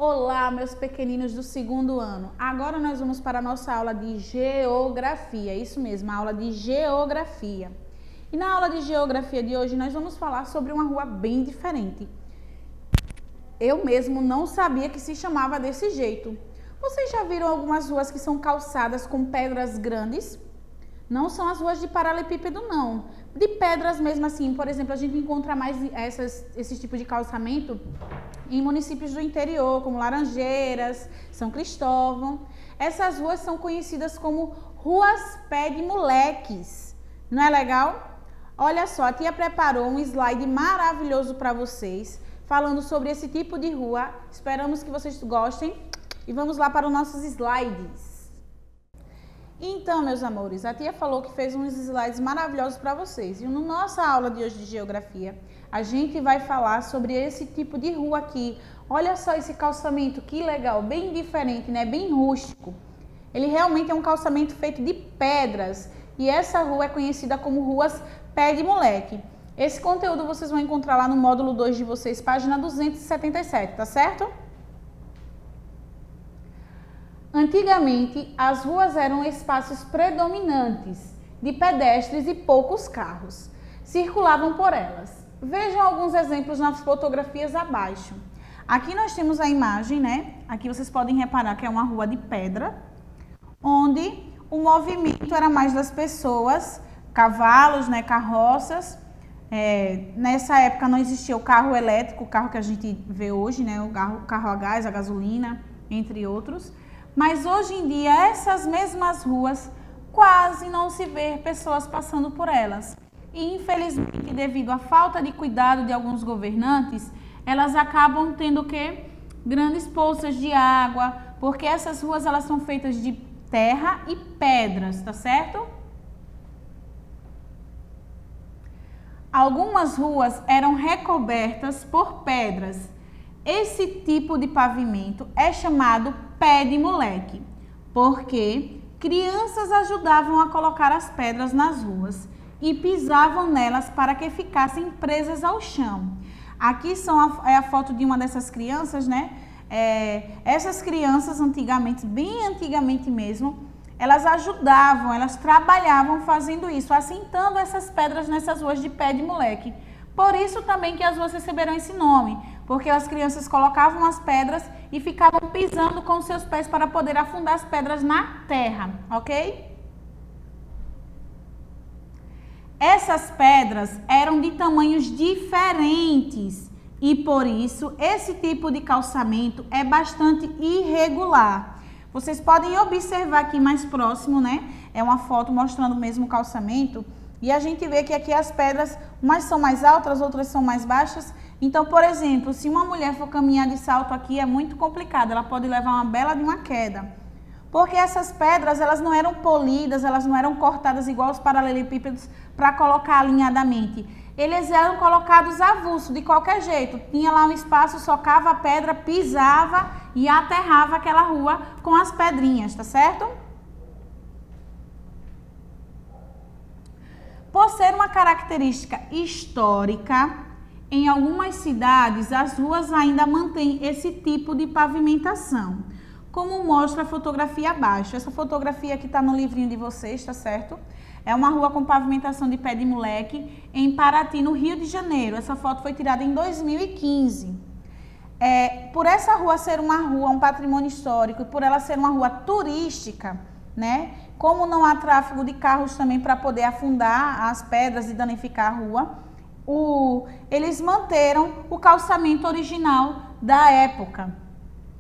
Olá, meus pequeninos do segundo ano. Agora nós vamos para a nossa aula de geografia. Isso mesmo, a aula de geografia. E na aula de geografia de hoje nós vamos falar sobre uma rua bem diferente. Eu mesmo não sabia que se chamava desse jeito. Vocês já viram algumas ruas que são calçadas com pedras grandes? Não são as ruas de paralelepípedo, não. De pedras mesmo assim. Por exemplo, a gente encontra mais esse tipo de calçamento em municípios do interior, como Laranjeiras, São Cristóvão. Essas ruas são conhecidas como ruas pé de moleques. Não é legal? Olha só, a tia preparou um slide maravilhoso para vocês, falando sobre esse tipo de rua. Esperamos que vocês gostem e vamos lá para os nossos slides. Então, meus amores, a tia falou que fez uns slides maravilhosos para vocês. E na nossa aula de hoje de geografia, a gente vai falar sobre esse tipo de rua aqui. Olha só esse calçamento, que legal, bem diferente, né? Bem rústico. Ele realmente é um calçamento feito de pedras. E essa rua é conhecida como ruas pé de moleque. Esse conteúdo vocês vão encontrar lá no módulo 2 de vocês, página 277, tá certo? Antigamente, as ruas eram espaços predominantes de pedestres e poucos carros circulavam por elas. Vejam alguns exemplos nas fotografias abaixo. Aqui nós temos a imagem, né? Aqui vocês podem reparar que é uma rua de pedra, onde o movimento era mais das pessoas, cavalos, né? Carroças. Nessa época não existia o carro elétrico, o carro que a gente vê hoje, né? O carro a gás, a gasolina, entre outros. Mas hoje em dia, essas mesmas ruas, quase não se vê pessoas passando por elas. E infelizmente, devido à falta de cuidado de alguns governantes, elas acabam tendo o quê? Grandes poças de água, porque essas ruas elas são feitas de terra e pedras, tá certo? Algumas ruas eram recobertas por pedras. Esse tipo de pavimento é chamado pé de moleque, porque crianças ajudavam a colocar as pedras nas ruas e pisavam nelas para que ficassem presas ao chão. Aqui é a foto de uma dessas crianças, né? Essas crianças antigamente, bem antigamente mesmo, elas ajudavam, elas trabalhavam fazendo isso, assentando essas pedras nessas ruas de pé de moleque. Por isso também que as ruas receberam esse nome, porque as crianças colocavam as pedras e ficavam pisando com seus pés para poder afundar as pedras na terra, ok? Essas pedras eram de tamanhos diferentes e por isso esse tipo de calçamento é bastante irregular. Vocês podem observar aqui mais próximo, né? É uma foto mostrando o mesmo calçamento. E a gente vê que aqui as pedras, umas são mais altas, outras são mais baixas. Então, por exemplo, se uma mulher for caminhar de salto aqui, é muito complicado. Ela pode levar uma bela de uma queda. Porque essas pedras, elas não eram polidas, elas não eram cortadas igual os paralelepípedos para colocar alinhadamente. Eles eram colocados avulso, de qualquer jeito. Tinha lá um espaço, socava a pedra, pisava e aterrava aquela rua com as pedrinhas, tá certo? Por ser uma característica histórica, em algumas cidades as ruas ainda mantêm esse tipo de pavimentação, como mostra a fotografia abaixo. Essa fotografia aqui está no livrinho de vocês, tá certo? É uma rua com pavimentação de pé de moleque em Paraty, no Rio de Janeiro. Essa foto foi tirada em 2015. Por essa rua ser uma rua, um patrimônio histórico, e por ela ser uma rua turística, né? Como não há tráfego de carros também para poder afundar as pedras e danificar a rua, eles manteram o calçamento original da época.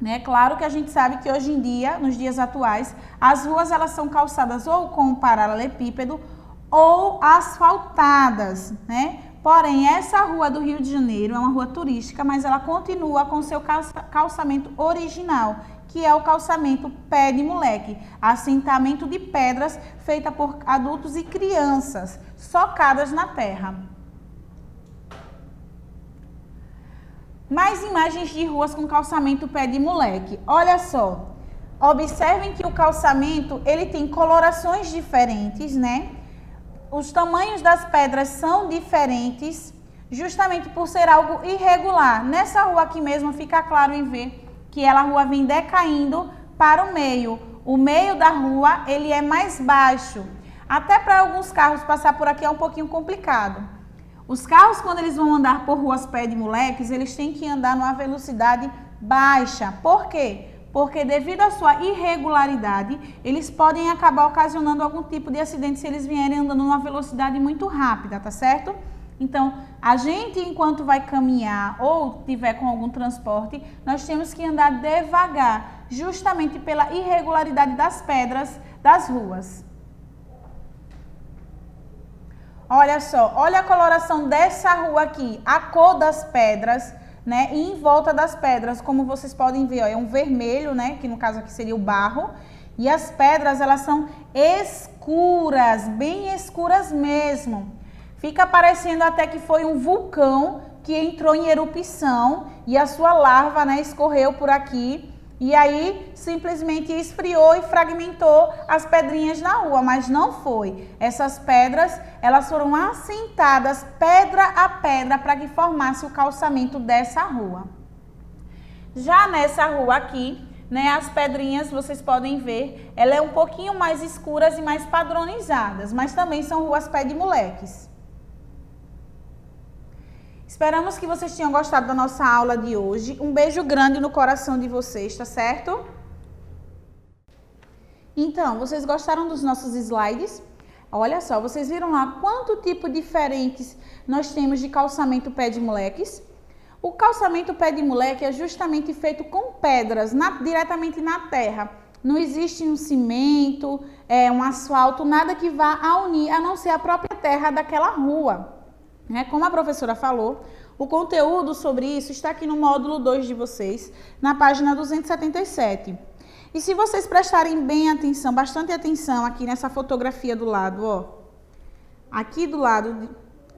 Né? Claro que a gente sabe que hoje em dia, nos dias atuais, as ruas elas são calçadas ou com paralelepípedo ou asfaltadas, né? Porém, essa rua do Rio de Janeiro é uma rua turística, mas ela continua com seu calçamento original, que é o calçamento pé de moleque, assentamento de pedras feita por adultos e crianças, socadas na terra. Mais imagens de ruas com calçamento pé de moleque. Olha só, observem que o calçamento ele tem colorações diferentes, né? Os tamanhos das pedras são diferentes, justamente por ser algo irregular. Nessa rua aqui mesmo fica claro em ver que a rua vem decaindo para o meio. O meio da rua, ele é mais baixo. Até para alguns carros passar por aqui é um pouquinho complicado. Os carros, quando eles vão andar por ruas pé de moleques, eles têm que andar numa velocidade baixa. Por quê? Porque devido à sua irregularidade, eles podem acabar ocasionando algum tipo de acidente se eles vierem andando numa velocidade muito rápida, tá certo? Então, a gente, enquanto vai caminhar ou tiver com algum transporte, nós temos que andar devagar, justamente pela irregularidade das pedras das ruas. Olha só, olha a coloração dessa rua aqui, a cor das pedras, né? E em volta das pedras, como vocês podem ver, ó, é um vermelho, né? Que no caso aqui seria o barro. E as pedras, elas são escuras, bem escuras mesmo. Fica parecendo até que foi um vulcão que entrou em erupção e a sua lava, né, escorreu por aqui. E aí simplesmente esfriou e fragmentou as pedrinhas na rua, mas não foi. Essas pedras, elas foram assentadas pedra a pedra para que formasse o calçamento dessa rua. Já nessa rua aqui, né, as pedrinhas, vocês podem ver, ela é um pouquinho mais escuras e mais padronizadas, mas também são ruas pé de moleques. Esperamos que vocês tenham gostado da nossa aula de hoje. Um beijo grande no coração de vocês, tá certo? Então, vocês gostaram dos nossos slides? Olha só, vocês viram lá quanto tipo diferentes nós temos de calçamento pé de moleques? O calçamento pé de moleque é justamente feito com pedras, diretamente na terra. Não existe um cimento, um asfalto, nada que vá a unir, a não ser a própria terra daquela rua. Como a professora falou, o conteúdo sobre isso está aqui no módulo 2 de vocês, na página 277. E se vocês prestarem bem atenção, bastante atenção aqui nessa fotografia do lado, ó. Aqui do lado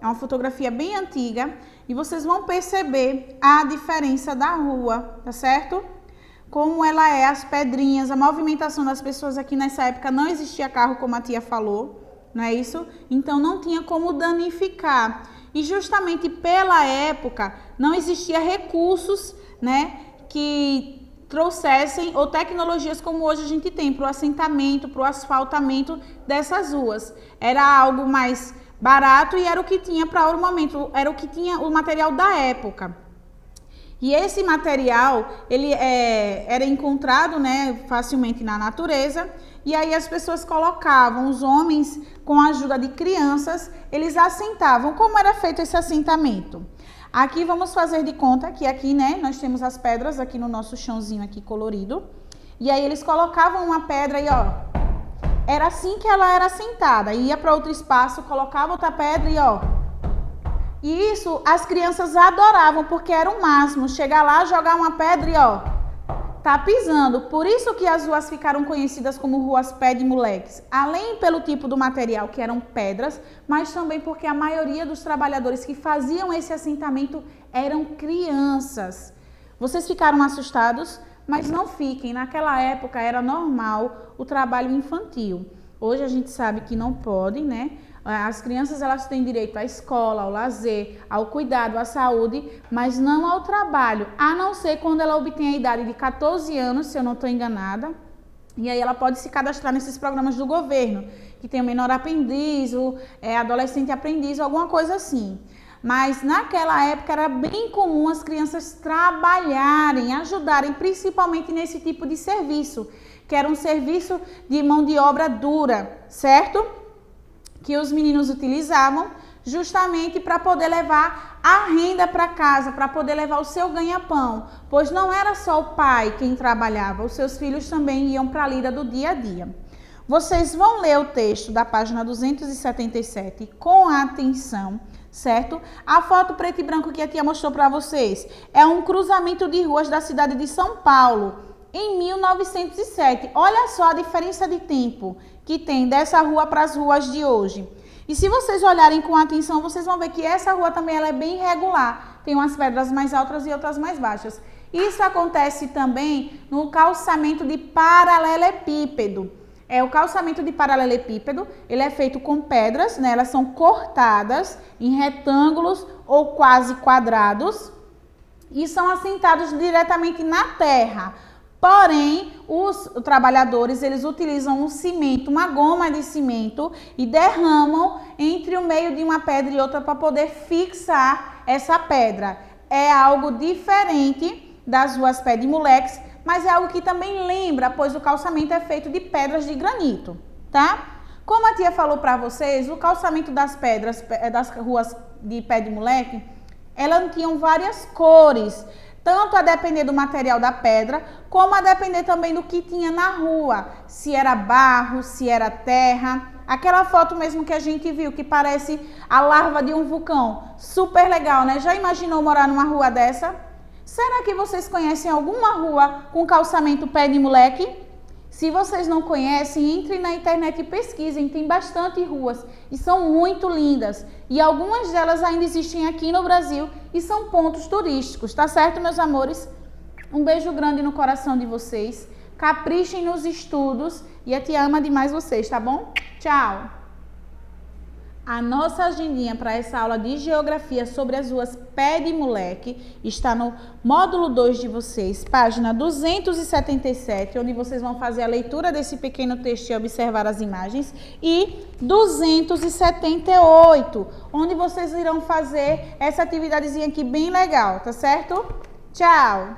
é uma fotografia bem antiga e vocês vão perceber a diferença da rua, tá certo? Como ela é, as pedrinhas, a movimentação das pessoas aqui nessa época, não existia carro como a tia falou, não é isso? Então não tinha como danificar. E justamente pela época não existia recursos, né, que trouxessem ou tecnologias como hoje a gente tem para o assentamento, para o asfaltamento dessas ruas. Era algo mais barato e era o que tinha para o momento, era o que tinha o material da época. E esse material, ele era encontrado, né, facilmente na natureza, e aí as pessoas colocavam, os homens, com a ajuda de crianças, eles assentavam. Como era feito esse assentamento? Aqui vamos fazer de conta que aqui, né, nós temos as pedras aqui no nosso chãozinho aqui colorido, e aí eles colocavam uma pedra e ó, era assim que ela era assentada, ia para outro espaço, colocava outra pedra e ó, e isso as crianças adoravam, porque era o máximo, chegar lá, jogar uma pedra e ó, tá pisando. Por isso que as ruas ficaram conhecidas como ruas pé de moleques. Além pelo tipo do material, que eram pedras, mas também porque a maioria dos trabalhadores que faziam esse assentamento eram crianças. Vocês ficaram assustados? Mas não fiquem. Naquela época era normal o trabalho infantil. Hoje a gente sabe que não pode, né? As crianças, elas têm direito à escola, ao lazer, ao cuidado, à saúde, mas não ao trabalho, a não ser quando ela obtém a idade de 14 anos, se eu não estou enganada, e aí ela pode se cadastrar nesses programas do governo, que tem o menor aprendiz, o adolescente aprendiz, alguma coisa assim. Mas naquela época era bem comum as crianças trabalharem, ajudarem, principalmente nesse tipo de serviço, que era um serviço de mão de obra dura, certo? Que os meninos utilizavam justamente para poder levar a renda para casa, para poder levar o seu ganha-pão, pois não era só o pai quem trabalhava, os seus filhos também iam para a lida do dia a dia. Vocês vão ler o texto da página 277 com atenção, certo? A foto preto e branco que a tia mostrou para vocês é um cruzamento de ruas da cidade de São Paulo, em 1907. Olha só a diferença de tempo que tem dessa rua para as ruas de hoje. E se vocês olharem com atenção, vocês vão ver que essa rua também ela é bem irregular. Tem umas pedras mais altas e outras mais baixas. Isso acontece também no calçamento de paralelepípedo. O calçamento de paralelepípedo, ele é feito com pedras, né? Elas são cortadas em retângulos ou quase quadrados. e são assentados diretamente na terra. Porém, os trabalhadores, eles utilizam um cimento, uma goma de cimento e derramam entre o meio de uma pedra e outra para poder fixar essa pedra. É algo diferente das ruas pé de moleques, mas é algo que também lembra, pois o calçamento é feito de pedras de granito, tá? Como a tia falou para vocês, o calçamento das pedras, das ruas de pé de moleque, elas tinham várias cores, tanto a depender do material da pedra, como a depender também do que tinha na rua, se era barro, se era terra. Aquela foto mesmo que a gente viu, que parece a larva de um vulcão, super legal, né? Já imaginou morar numa rua dessa? Será que vocês conhecem alguma rua com calçamento pé de moleque? Se vocês não conhecem, entre na internet e pesquisem, tem bastante ruas e são muito lindas. E algumas delas ainda existem aqui no Brasil e são pontos turísticos, tá certo, meus amores? Um beijo grande no coração de vocês, caprichem nos estudos e a tia ama demais vocês, tá bom? Tchau! A nossa agendinha para essa aula de geografia sobre as ruas pé de moleque está no módulo 2 de vocês, página 277, onde vocês vão fazer a leitura desse pequeno texto e observar as imagens, e 278, onde vocês irão fazer essa atividadezinha aqui bem legal, tá certo? Tchau!